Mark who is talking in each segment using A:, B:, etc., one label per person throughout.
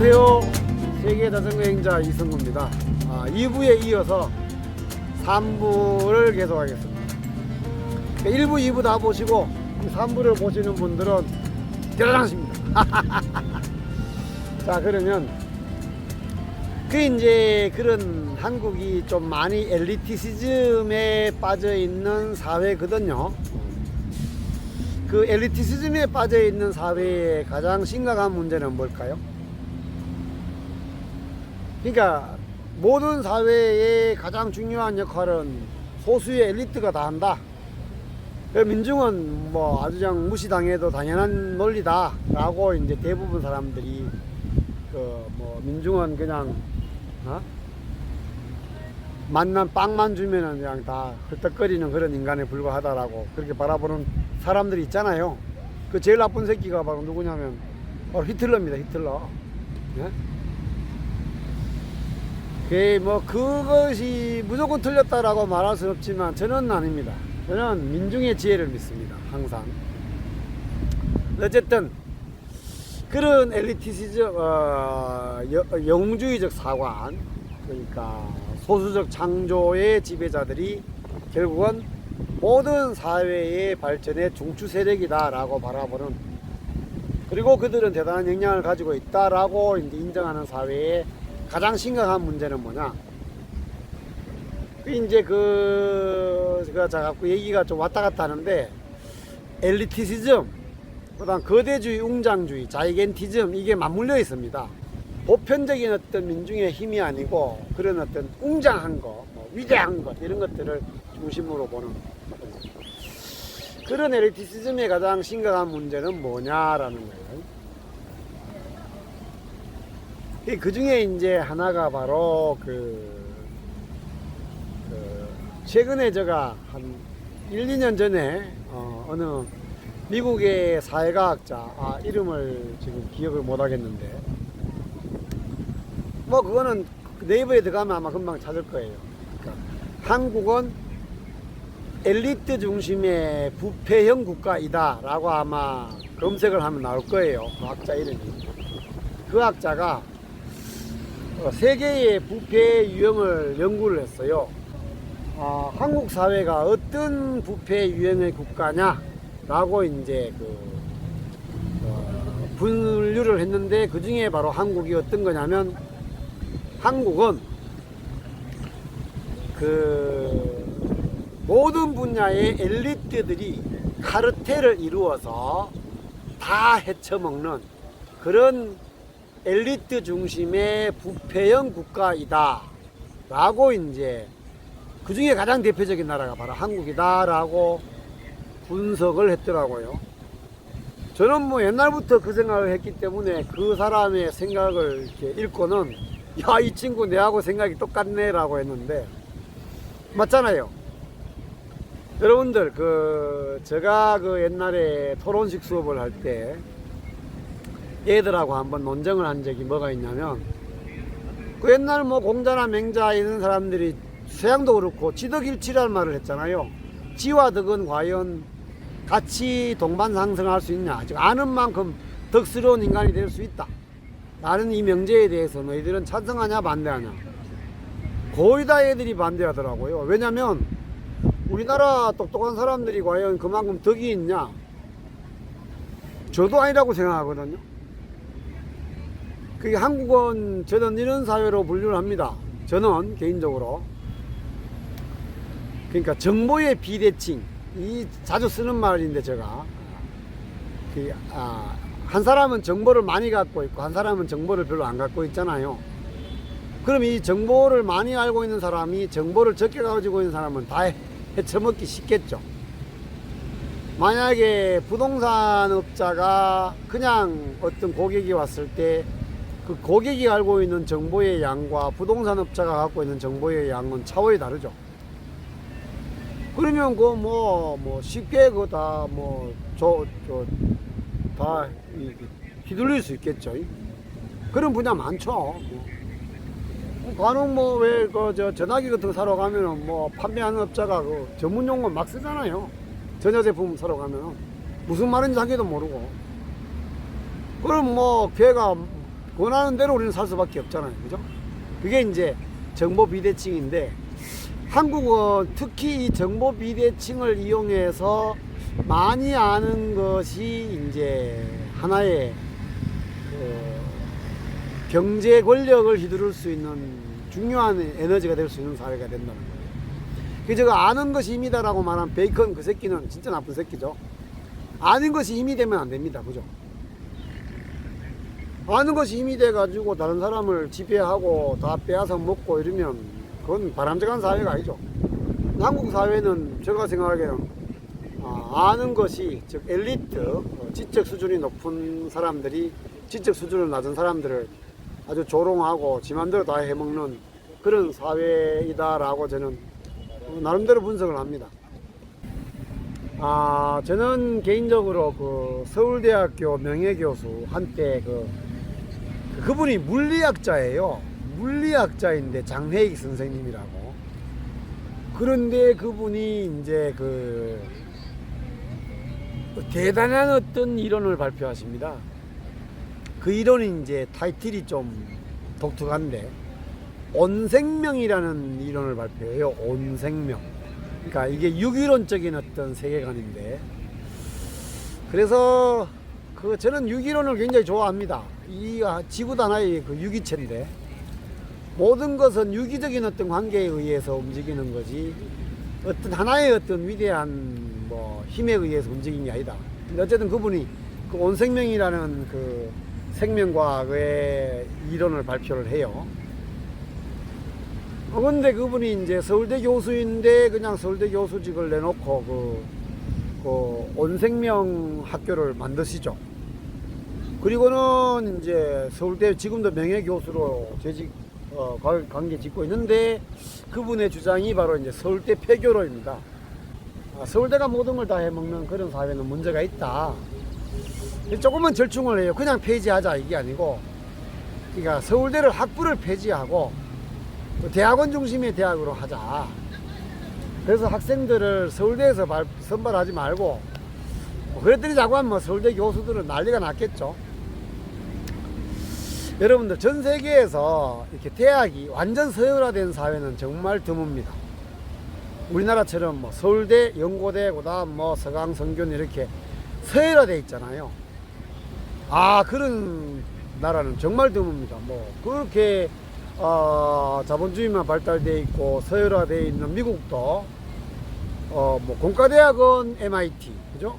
A: 안녕하세요. 세계자전거행자 이승구입니다. 2부에 이어서 3부를 계속하겠습니다. 1부, 2부 다 보시고 3부를 보시는 분들은 대단하십니다. 자, 그러면 이제 그런 한국이 좀 많이 엘리티시즘에 빠져 있는 사회거든요. 그 엘리티시즘에 빠져 있는 사회의 가장 심각한 문제는 뭘까요? 그러니까 모든 사회의 가장 중요한 역할은 소수의 엘리트가 다 한다. 민중은 뭐 아주 그냥 무시당해도 당연한 논리다 라고 이제 대부분 사람들이 민중은 그냥 만난 빵만 주면은 그냥 다 헐떡거리는 그런 인간에 불과하다라고 그렇게 바라보는 사람들이 있잖아요. 그 제일 나쁜 새끼가 바로 누구냐면 바로 히틀러입니다. 히틀러. 그것이 무조건 틀렸다라고 말할 수는 없지만 저는 아닙니다. 저는 민중의 지혜를 믿습니다. 항상. 어쨌든 그런 엘리티시즘, 영웅주의적 사관, 그러니까 소수적 창조의 지배자들이 결국은 모든 사회의 발전의 중추 세력이다라고 바라보는, 그리고 그들은 대단한 영향을 가지고 있다라고 이제 인정하는 사회의 가장 심각한 문제는 뭐냐? 이제 제가 자꾸 얘기가 좀 왔다 갔다 하는데, 엘리티시즘, 그다음 거대주의, 웅장주의, 자이겐티즘, 이게 맞물려 있습니다. 보편적인 어떤 민중의 힘이 아니고 그런 어떤 웅장한 것, 위대한 것, 이런 것들을 중심으로 보는 그런 엘리티시즘의 가장 심각한 문제는 뭐냐라는 거예요. 그 중에 이제 하나가 바로 최근에 제가 한 1, 2년 전에 어느 미국의 사회과학자, 이름을 지금 기억을 못 하겠는데, 그거는 네이버에 들어가면 아마 금방 찾을 거예요. 그러니까 한국은 엘리트 중심의 부패형 국가이다 라고 아마 검색을 하면 나올 거예요. 그 학자 이름이. 그 학자가 세계의 부패 유형을 연구를 했어요. 한국 사회가 어떤 부패 유형의 국가냐 라고 이제 분류를 했는데, 그 중에 바로 한국이 어떤 거냐면, 한국은 모든 분야의 엘리트들이 카르텔을 이루어서 다 헤쳐먹는 그런 엘리트 중심의 부패형 국가이다 라고 이제 그 중에 가장 대표적인 나라가 바로 한국이다 라고 분석을 했더라고요. 저는 옛날부터 그 생각을 했기 때문에 그 사람의 생각을 이렇게 읽고는, 야, 이 친구 내하고 생각이 똑같네 라고 했는데, 맞잖아요. 여러분들, 제가 옛날에 토론식 수업을 할 때 애들하고 한번 논쟁을 한 적이 뭐가 있냐면, 옛날 공자나 맹자 이런 사람들이 서양도 그렇고 지덕일치라는 말을 했잖아요. 지와 덕은 과연 같이 동반상승할 수 있냐, 즉 아는 만큼 덕스러운 인간이 될 수 있다 라는 이 명제에 대해서 너희들은 찬성하냐 반대하냐? 거의 다 애들이 반대하더라고요. 왜냐면 우리나라 똑똑한 사람들이 과연 그만큼 덕이 있냐? 저도 아니라고 생각하거든요. 한국은 저는 이런 사회로 분류를 합니다. 저는 개인적으로. 그러니까 정보의 비대칭, 이 자주 쓰는 말인데, 제가 한 사람은 정보를 많이 갖고 있고 한 사람은 정보를 별로 안 갖고 있잖아요. 그럼 이 정보를 많이 알고 있는 사람이 정보를 적게 가지고 있는 사람은 다 헤쳐먹기 쉽겠죠. 만약에 부동산업자가 그냥 어떤 고객이 왔을 때 그 고객이 알고 있는 정보의 양과 부동산업자가 갖고 있는 정보의 양은 차원이 다르죠. 그러면 쉽게 다 휘둘릴 수 있겠죠. 그런 분야 많죠. 간혹 전화기 같은 거 사러 가면은 판매하는 업자가 전문 용어 막 쓰잖아요. 전자제품 사러 가면은 무슨 말인지 자기도 모르고. 그럼 걔가 원하는 대로 우리는 살 수밖에 없잖아요. 그죠? 그게 이제 정보 비대칭인데, 한국은 특히 이 정보 비대칭을 이용해서 많이 아는 것이 이제 하나의 경제 권력을 휘두를 수 있는 중요한 에너지가 될 수 있는 사회가 된다는 거예요. 그 제가 아는 것이 힘이다라고 말한 베이컨 그 새끼는 진짜 나쁜 새끼죠. 아는 것이 힘이 되면 안 됩니다. 그죠? 아는 것이 힘이 돼가지고 다른 사람을 지배하고 다 빼앗아 먹고 이러면 그건 바람직한 사회가 아니죠. 한국 사회는 제가 생각하기에는 아는 것이, 즉 엘리트, 지적 수준이 높은 사람들이 지적 수준을 낮은 사람들을 아주 조롱하고 지 맘대로 다 해먹는 그런 사회이다라고 저는 나름대로 분석을 합니다. 저는 개인적으로 그 서울대학교 명예교수 한때 그분이 물리학자예요. 물리학자인데 장회익 선생님이라고. 그런데 그분이 이제 대단한 어떤 이론을 발표하십니다. 그 이론이 이제 타이틀이 좀 독특한데, 온생명이라는 이론을 발표해요. 온생명. 그러니까 이게 유기론적인 어떤 세계관인데, 그래서 저는 유기론을 굉장히 좋아합니다. 이 지구도 하나의 유기체인데, 모든 것은 유기적인 어떤 관계에 의해서 움직이는 거지 어떤 하나의 어떤 위대한 힘에 의해서 움직이는 게 아니다. 근데 어쨌든 그분이 그 온생명이라는 생명과학의 이론을 발표를 해요. 근데 그분이 이제 서울대 교수인데 그냥 서울대 교수직을 내놓고 온생명 학교를 만드시죠. 그리고는 이제 서울대 지금도 명예교수로 재직 관계 짓고 있는데, 그분의 주장이 바로 이제 서울대 폐교로입니다. 서울대가 모든 걸 다 해먹는 그런 사회는 문제가 있다. 조금은 절충을 해요. 그냥 폐지하자 이게 아니고, 그러니까 서울대를 학부를 폐지하고 대학원 중심의 대학으로 하자. 그래서 학생들을 서울대에서 선발하지 말고, 그랬더니 자꾸 하면 서울대 교수들은 난리가 났겠죠. 여러분들 전 세계에서 이렇게 대학이 완전 서열화된 사회는 정말 드뭅니다. 우리나라처럼 서울대, 연고대, 그다음 서강, 성균 이렇게 서열화돼 있잖아요. 그런 나라는 정말 드뭅니다. 그렇게 자본주의만 발달돼 있고 서열화돼 있는 미국도 공과대학은 MIT, 그죠?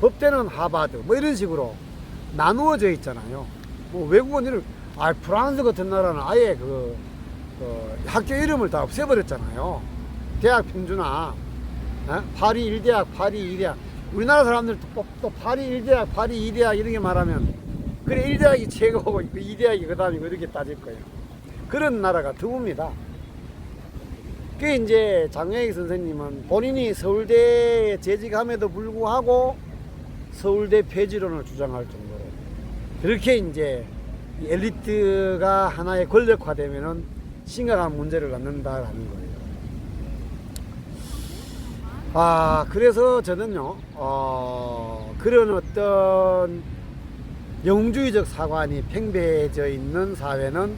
A: 법대는 하버드, 이런 식으로 나누어져 있잖아요. 외국은 프랑스 같은 나라는 아예 학교 이름을 다 없애버렸잖아요. 대학 평준화, 파리 1대학, 파리 2대학. 우리나라 사람들 또 파리 1대학, 파리 2대학 이렇게 말하면, 그래 1대학이 최고고 2대학이 그 다음이고 이렇게 따질 거예요. 그런 나라가 드뭅니다. 그게 이제 장회익 선생님은 본인이 서울대에 재직함에도 불구하고 서울대 폐지론을 주장할 정도로, 그렇게 이제 엘리트가 하나의 권력화되면은 심각한 문제를 낳는다라는 거예요. 그래서 저는요, 그런 어떤 영웅주의적 사관이 팽배해져 있는 사회는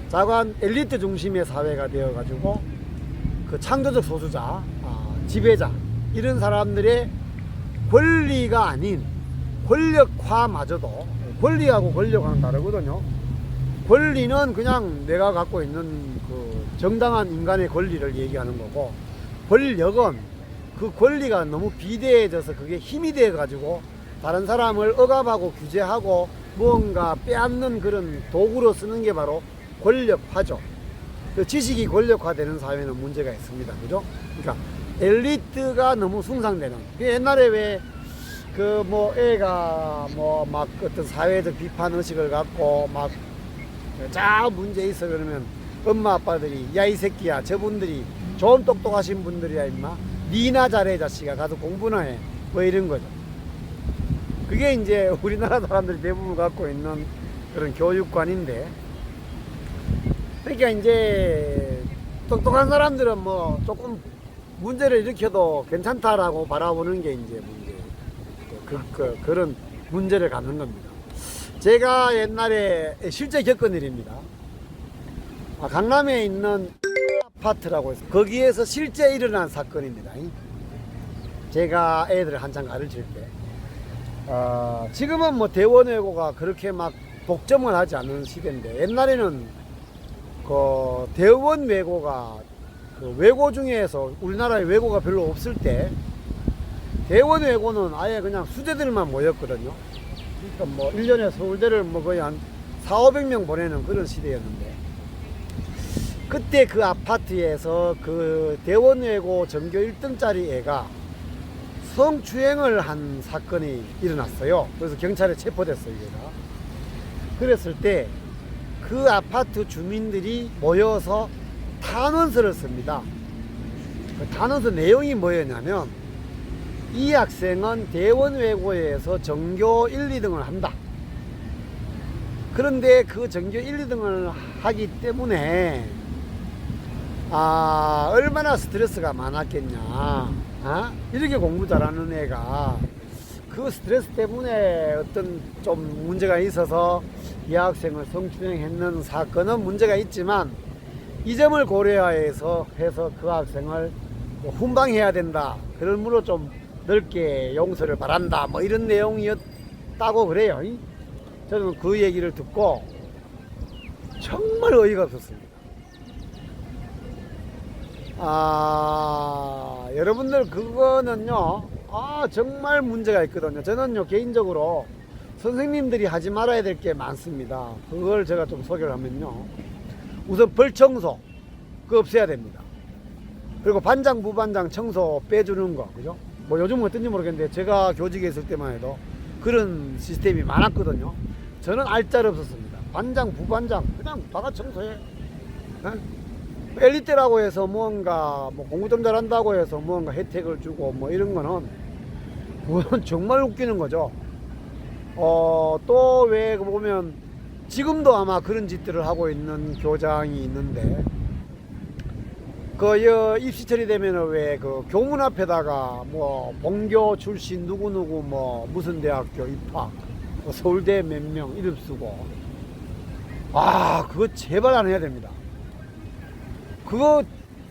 A: 자관 엘리트 중심의 사회가 되어가지고 창조적 소수자, 지배자, 이런 사람들의 권리가 아닌 권력화마저도, 권리하고 권력과는 다르거든요. 권리는 그냥 내가 갖고 있는 정당한 인간의 권리를 얘기하는 거고, 권력은 그 권리가 너무 비대해져서 그게 힘이 돼가지고 다른 사람을 억압하고 규제하고 무언가 빼앗는 그런 도구로 쓰는 게 바로 권력화죠. 지식이 권력화되는 사회는 문제가 있습니다. 그죠? 그러니까 엘리트가 너무 숭상되는. 옛날에 왜 애가 막 어떤 사회적 비판 의식을 갖고 문제 있어 그러면 엄마 아빠들이 야 이 새끼야, 저분들이 좀 똑똑하신 분들이야 임마, 니나 잘해 자식아, 가서 공부나 해, 이런 거죠. 그게 이제 우리나라 사람들이 대부분 갖고 있는 그런 교육관인데, 그러니까 이제 똑똑한 사람들은 조금 문제를 일으켜도 괜찮다라고 바라보는 게 이제 문제, 그런 문제를 갖는 겁니다. 제가 옛날에 실제 겪은 일입니다. 강남에 있는 아파트라고 해서 거기에서 실제 일어난 사건입니다. 제가 애들을 한창 가르칠 때 지금은 뭐 대원외고가 그렇게 막 독점을 하지 않는 시대인데, 옛날에는 그 대원외고가 그 외고 중에서 우리나라에 외고가 별로 없을 때 대원외고는 아예 그냥 수재들만 모였거든요. 그러니까 뭐 1년에 서울대를 뭐 거의 한 400~500명 보내는 그런 시대였는데, 그때 그 아파트에서 그 대원외고 전교 1등짜리 애가 성추행을 한 사건이 일어났어요. 그래서 경찰에 체포됐어요, 얘가. 그랬을 때 그 아파트 주민들이 모여서 탄원서를 씁니다. 그 탄원서 내용이 뭐였냐면, 이 학생은 대원외고에서 전교 1, 2등을 한다. 그런데 그 전교 1, 2등을 하기 때문에 얼마나 스트레스가 많았겠냐. 이렇게 공부 잘하는 애가 그 스트레스 때문에 어떤 좀 문제가 있어서 이 학생을 성추행했는 사건은 문제가 있지만, 이 점을 고려해서 그 학생을 훈방해야 된다. 그러므로 좀 넓게 용서를 바란다. 뭐 이런 내용이었다고 그래요. 저는 그 얘기를 듣고 정말 어이가 없었습니다. 여러분들 그거는요, 정말 문제가 있거든요. 저는요, 개인적으로 선생님들이 하지 말아야 될 게 많습니다. 그걸 제가 좀 소개를 하면요, 우선 벌 청소 그거 없애야 됩니다. 그리고 반장 부반장 청소 빼주는 거, 그죠? 뭐 요즘은 어떤지 모르겠는데 제가 교직에 있을 때만 해도 그런 시스템이 많았거든요. 저는 알짜리 없었습니다. 반장 부반장 그냥 다 같이 청소해. 엘리트라고 해서 무언가 뭐 공부 좀 잘한다고 해서 무언가 혜택을 주고 뭐 이런 거는 그건 정말 웃기는 거죠. 또 왜 보면 지금도 아마 그런 짓들을 하고 있는 교장이 있는데, 입시 처리되면은 왜 그 교문 앞에다가 뭐 본교 출신 누구누구 뭐 무슨 대학교 입학, 뭐 서울대 몇 명 이름 쓰고, 그거 제발 안 해야 됩니다. 그거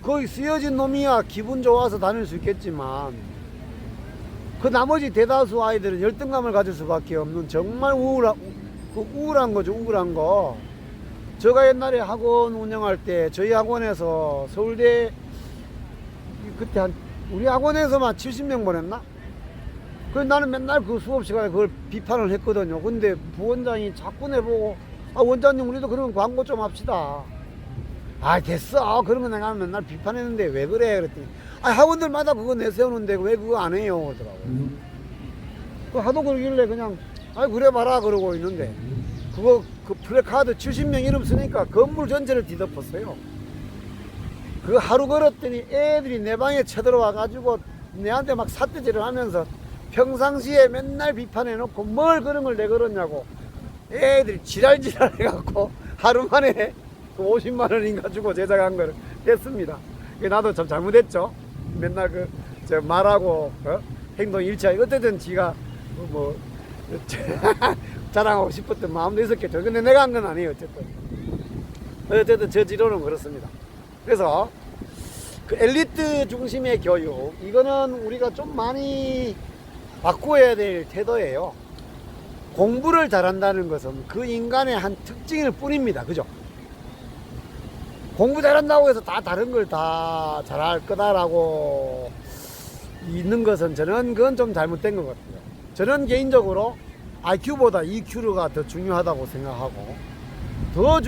A: 거기 쓰여진 놈이야 기분 좋아서 다닐 수 있겠지만, 그 나머지 대다수 아이들은 열등감을 가질 수밖에 없는 정말 우울한 거죠. 우울한 거. 제가 옛날에 학원 운영할 때 저희 학원에서 서울대 그때 우리 학원에서만 70명 보냈나? 그래서 나는 맨날 그 수업 시간에 그걸 비판을 했거든요. 근데 부원장이 자꾸 내보고, 원장님 우리도 그러면 광고 좀 합시다. 됐어. 그런 거 내가 맨날 비판했는데 왜 그래? 그랬더니 학원들마다 그거 내세우는데 왜 그거 안 해요? 그러더라고요. 그 하도 그러길래 그냥 그래 봐라 그러고 있는데, 그거 그 플래카드 70명 이름 쓰니까 건물 전체를 뒤덮었어요. 그 하루 걸었더니 애들이 내 방에 쳐들어와 가지고 내한테 막 삿대질을 하면서 평상시에 맨날 비판해놓고 뭘 그런 걸 내 걸었냐고 애들이 지랄지랄 해갖고 하루 만에 그 50만 원인가 주고 제작한 걸 뗐습니다. 나도 참 잘못했죠. 맨날 저 말하고 행동 일치하게 어쨌든 지가 뭐 자랑하고 싶었던 마음도 있었겠죠. 근데 내가 한 건 아니에요. 어쨌든 저지로는 그렇습니다. 그래서 그 엘리트 중심의 교육, 이거는 우리가 좀 많이 바꿔야 될 태도예요. 공부를 잘한다는 것은 그 인간의 한 특징일 뿐입니다. 그죠? 공부 잘한다고 해서 다 다른 걸 다 잘할 거다라고 있는 것은 저는 그건 좀 잘못된 것 같아요. 저는 개인적으로 IQ보다 EQ가 더 중요하다고 생각하고, 더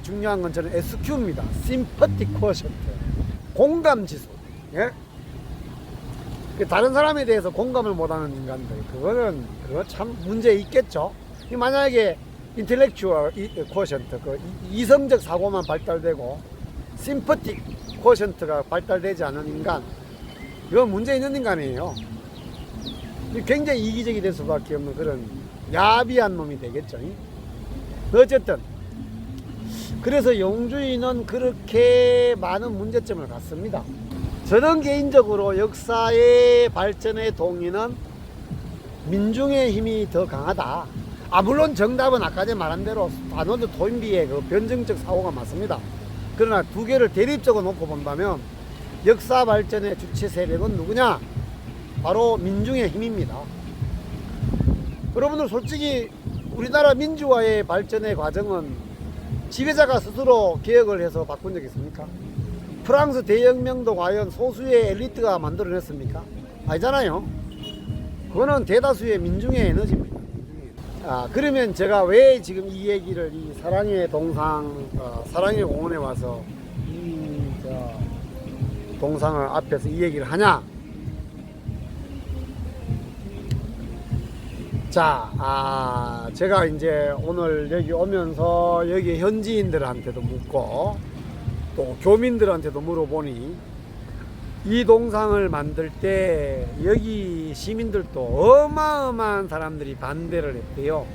A: 중요한 건 저는 SQ입니다. Sympathy Quotient. 공감 지수. 예? 다른 사람에 대해서 공감을 못하는 인간들, 그거 참 문제 있겠죠. 만약에 Intellectual Quotient, 이성적 사고만 발달되고 Sympathy Quotient가 발달되지 않은 인간, 이건 문제 있는 인간이에요. 굉장히 이기적이 될 수밖에 없는 그런 야비한 놈이 되겠죠. 어쨌든 그래서 영주인은 그렇게 많은 문제점을 갖습니다. 저는 개인적으로 역사의 발전의 동의는 민중의 힘이 더 강하다. 물론 정답은 아까 전에 말한 대로 아놀드 토인비의 그 변증적 사고가 맞습니다. 그러나 두 개를 대립적으로 놓고 본다면 역사 발전의 주체 세력은 누구냐? 바로 민중의 힘입니다. 여러분들 솔직히 우리나라 민주화의 발전의 과정은 지배자가 스스로 개혁을 해서 바꾼 적이 있습니까? 프랑스 대혁명도 과연 소수의 엘리트가 만들어냈습니까? 아니잖아요. 그거는 대다수의 민중의 에너지입니다. 그러면 제가 왜 지금 이 얘기를 이 사랑의 동상, 사랑의 공원에 와서 이 동상을 앞에서 이 얘기를 하냐? 자, 제가 이제 오늘 여기 오면서 여기 현지인들한테도 묻고 또 교민들한테도 물어보니 이 동상을 만들 때 여기 시민들도 어마어마한 사람들이 반대를 했대요.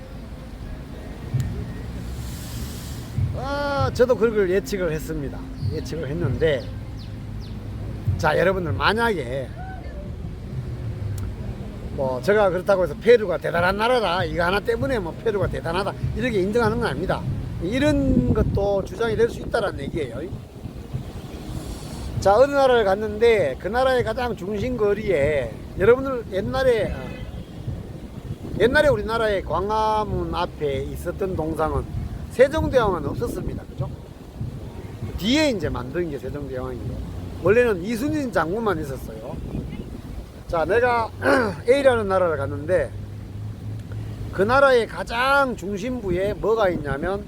A: 저도 그걸 예측을 했습니다. 예측을 했는데, 자, 여러분들 만약에 뭐 제가 그렇다고 해서 페루가 대단한 나라다, 이거 하나 때문에 뭐 페루가 대단하다 이렇게 인정하는 건 아닙니다. 이런 것도 주장이 될 수 있다는 얘기예요. 자, 어느 나라를 갔는데 그 나라의 가장 중심 거리에 여러분들 옛날에 우리나라의 광화문 앞에 있었던 동상은 세종대왕은 없었습니다. 그죠? 뒤에 이제 만든 게 세종대왕이고 원래는 이순신 장군만 있었어요. 자, 내가 A라는 나라를 갔는데 그 나라의 가장 중심부에 뭐가 있냐면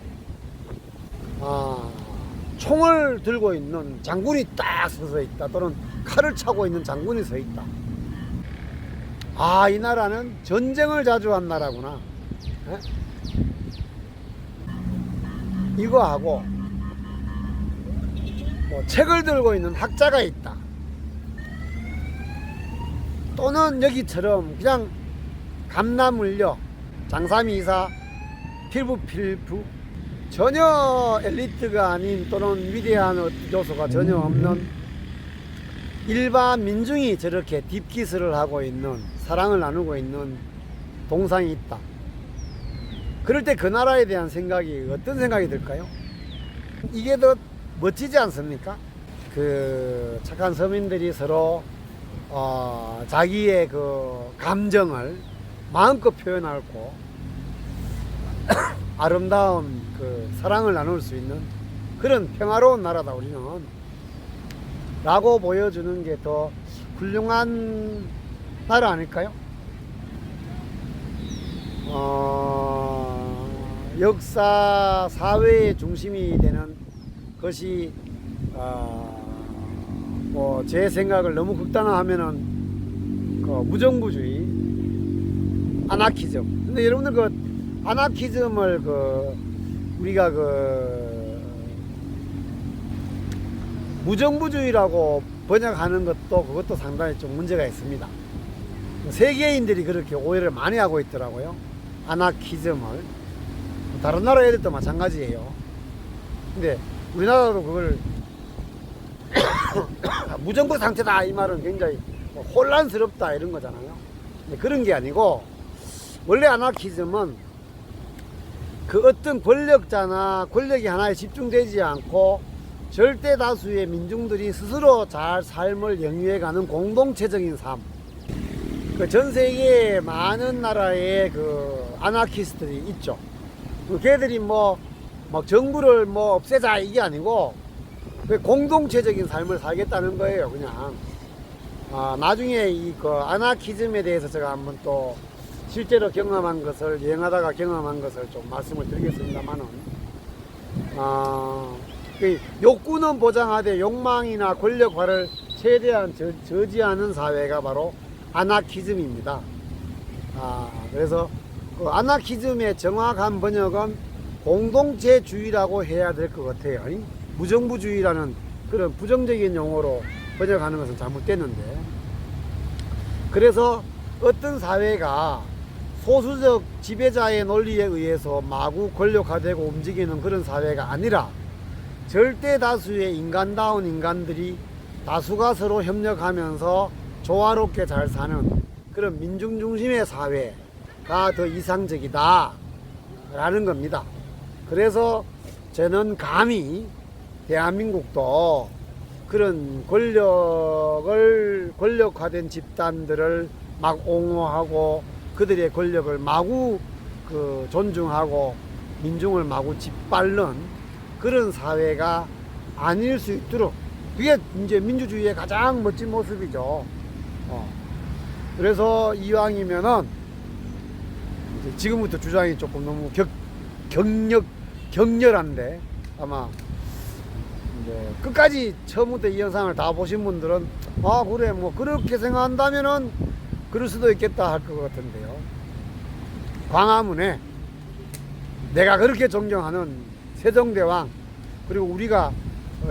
A: 총을 들고 있는 장군이 딱 서서 있다, 또는 칼을 차고 있는 장군이 서 있다. 이 나라는 전쟁을 자주 한 나라구나. 에? 이거하고 뭐 책을 들고 있는 학자가 있다, 또는 여기처럼 그냥 감나물려 장삼이 이사 필부 전혀 엘리트가 아닌 또는 위대한 요소가 전혀 없는 일반 민중이 저렇게 딥기스를 하고 있는, 사랑을 나누고 있는 동상이 있다. 그럴 때 그 나라에 대한 생각이 어떤 생각이 들까요? 이게 더 멋지지 않습니까? 그 착한 서민들이 서로 자기의 그 감정을 마음껏 표현하고 아름다운 그 사랑을 나눌 수 있는 그런 평화로운 나라다 우리는, 라고 보여주는 게 더 훌륭한 나라 아닐까요? 역사 사회의 중심이 되는 것이 뭐 제 생각을 너무 극단화하면은 그 무정부주의, 아나키즘. 근데 여러분들 그 아나키즘을 우리가 무정부주의라고 번역하는 것도 그것도 상당히 좀 문제가 있습니다. 세계인들이 그렇게 오해를 많이 하고 있더라고요. 아나키즘을. 다른 나라 애들도 마찬가지예요. 근데 우리나라도 그걸 무정부 상태다 이 말은 굉장히 혼란스럽다 이런 거잖아요. 그런 게 아니고, 원래 아나키즘은 그 어떤 권력자나 권력이 하나에 집중되지 않고 절대 다수의 민중들이 스스로 잘 삶을 영위해가는 공동체적인 삶. 그 전 세계에 많은 나라의 그 아나키스트들이 있죠. 걔들이 뭐 정부를 뭐 없애자 이게 아니고 그 공동체적인 삶을 살겠다는 거예요. 그냥 나중에 이 그 아나키즘에 대해서 제가 한번 또 실제로 경험한 것을, 여행하다가 경험한 것을 좀 말씀을 드리겠습니다만은, 그 욕구는 보장하되 욕망이나 권력화를 최대한 저지하는 사회가 바로 아나키즘입니다. 그래서 그 아나키즘의 정확한 번역은 공동체주의라고 해야 될 것 같아요. 무정부주의라는 그런 부정적인 용어로 번역하는 것은 잘못됐는데, 그래서 어떤 사회가 소수적 지배자의 논리에 의해서 마구 권력화되고 움직이는 그런 사회가 아니라 절대 다수의 인간다운 인간들이 다수가 서로 협력하면서 조화롭게 잘 사는 그런 민중 중심의 사회가 더 이상적이다, 라는 겁니다. 그래서 저는 감히 대한민국도 그런 권력화된 집단들을 막 옹호하고 그들의 권력을 마구 존중하고 민중을 마구 짓밟는 그런 사회가 아닐 수 있도록, 그게 이제 민주주의의 가장 멋진 모습이죠. 그래서 이왕이면은 지금부터 주장이 조금 너무 격렬한데, 아마 이제 끝까지 처음부터 이 영상을 다 보신 분들은 아 그래 뭐 그렇게 생각한다면은 그럴 수도 있겠다 할 것 같은데요. 광화문에 내가 그렇게 존경하는 세종대왕, 그리고 우리가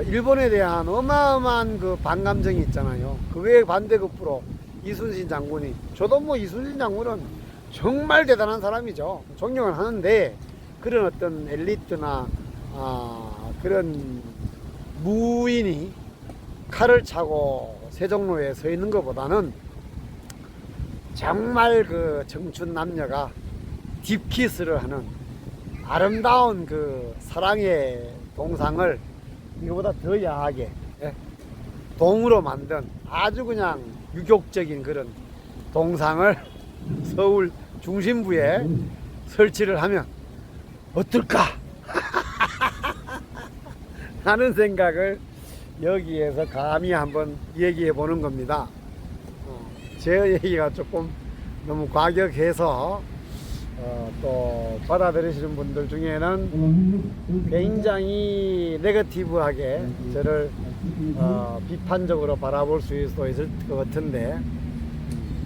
A: 일본에 대한 어마어마한 그 반감정이 있잖아요. 그거에 반대급부로 이순신 장군이, 저도 뭐 이순신 장군은 정말 대단한 사람이죠. 존경을 하는데, 그런 어떤 엘리트나 그런 무인이 칼을 차고 세종로에 서 있는 것보다는 정말 그 청춘 남녀가 딥키스를 하는 아름다운 그 사랑의 동상을 이거보다 더 야하게 동으로 만든 아주 그냥 유격적인 그런 동상을 서울 중심부에 설치를 하면 어떨까 하는 생각을 여기에서 감히 한번 얘기해 보는 겁니다. 제 얘기가 조금 너무 과격해서 또 받아들이시는 분들 중에는 굉장히 네거티브하게 저를 비판적으로 바라볼 수도 있을 것 같은데,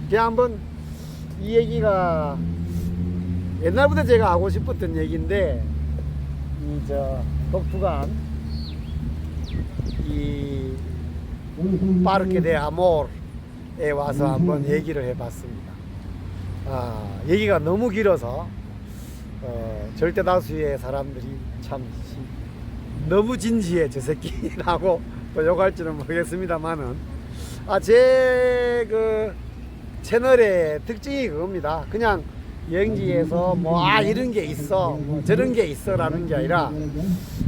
A: 그냥 한번 이 얘기가 옛날부터 제가 하고 싶었던 얘기인데, 독특한 이 파르케 데 아모르에 와서 한번 얘기를 해봤습니다. 얘기가 너무 길어서 절대 다수의 사람들이 참 너무 진지해 저 새끼라고 또 욕할지는 모르겠습니다만은, 제 그 채널의 특징이 그겁니다. 그냥 여행지에서 뭐 이런 게 있어 뭐 저런 게 있어 라는 게 아니라,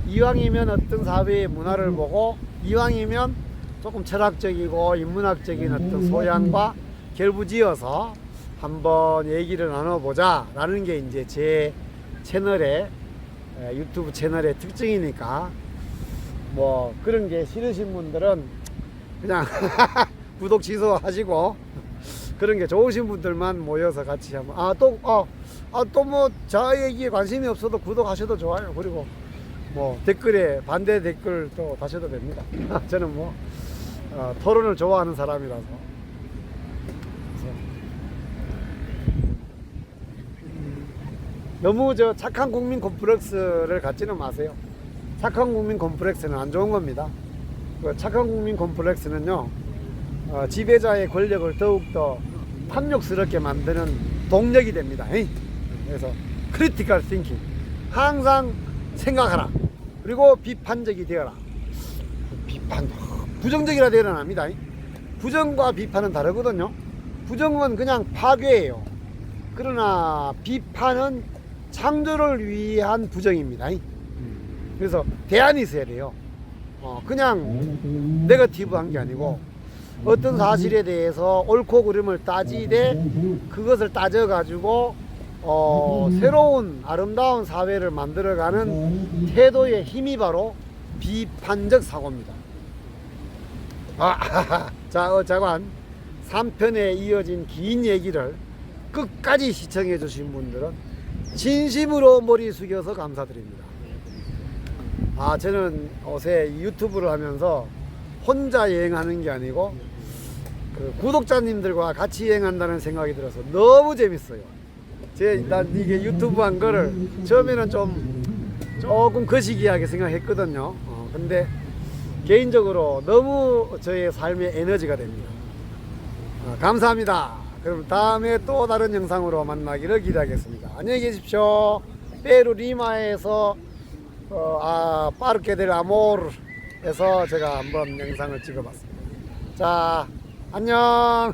A: 이왕이면 어떤 사회의 문화를 보고, 이왕이면 조금 철학적이고 인문학적인 어떤 소양과 결부지어서 한번 얘기를 나눠보자 라는 게 이제 제 채널의 유튜브 채널의 특징이니까, 뭐 그런 게 싫으신 분들은 그냥 구독 취소하시고, 그런 게 좋으신 분들만 모여서 같이 한번 또 뭐 저 얘기에 관심이 없어도 구독하셔도 좋아요. 그리고 뭐 댓글에 반대 댓글 또 다셔도 됩니다. 저는 뭐 토론을 좋아하는 사람이라서. 너무 착한 국민 콤플렉스를 갖지는 마세요. 착한 국민 콤플렉스는 안 좋은 겁니다. 착한 국민 콤플렉스는요, 지배자의 권력을 더욱더 탐욕스럽게 만드는 동력이 됩니다. 그래서 크리티컬 띵킹, 항상 생각하라. 그리고 비판적이 되어라. 부정적이라 되어라 합니다. 부정과 비판은 다르거든요. 부정은 그냥 파괴예요. 그러나 비판은 창조를 위한 부정입니다. 그래서 대안이 있어야 돼요. 그냥 네거티브한 게 아니고, 어떤 사실에 대해서 옳고 그름을 따지되 그것을 따져가지고 새로운 아름다운 사회를 만들어가는 태도의 힘이 바로 비판적 사고입니다. 자관 3편에 이어진 긴 얘기를 끝까지 시청해 주신 분들은 진심으로 머리 숙여서 감사드립니다. 저는 요새 유튜브를 하면서 혼자 여행하는 게 아니고 그 구독자님들과 같이 여행한다는 생각이 들어서 너무 재밌어요. 난 이게 유튜브 한 거를 처음에는 조금 거시기하게 생각했거든요. 근데 개인적으로 너무 저의 삶의 에너지가 됩니다. 감사합니다. 그럼 다음에 또 다른 영상으로 만나기를 기대하겠습니다. 안녕히 계십시오. 페루 리마에서 파르케 델 아모르에서 제가 한번 영상을 찍어봤습니다. 자, 안녕.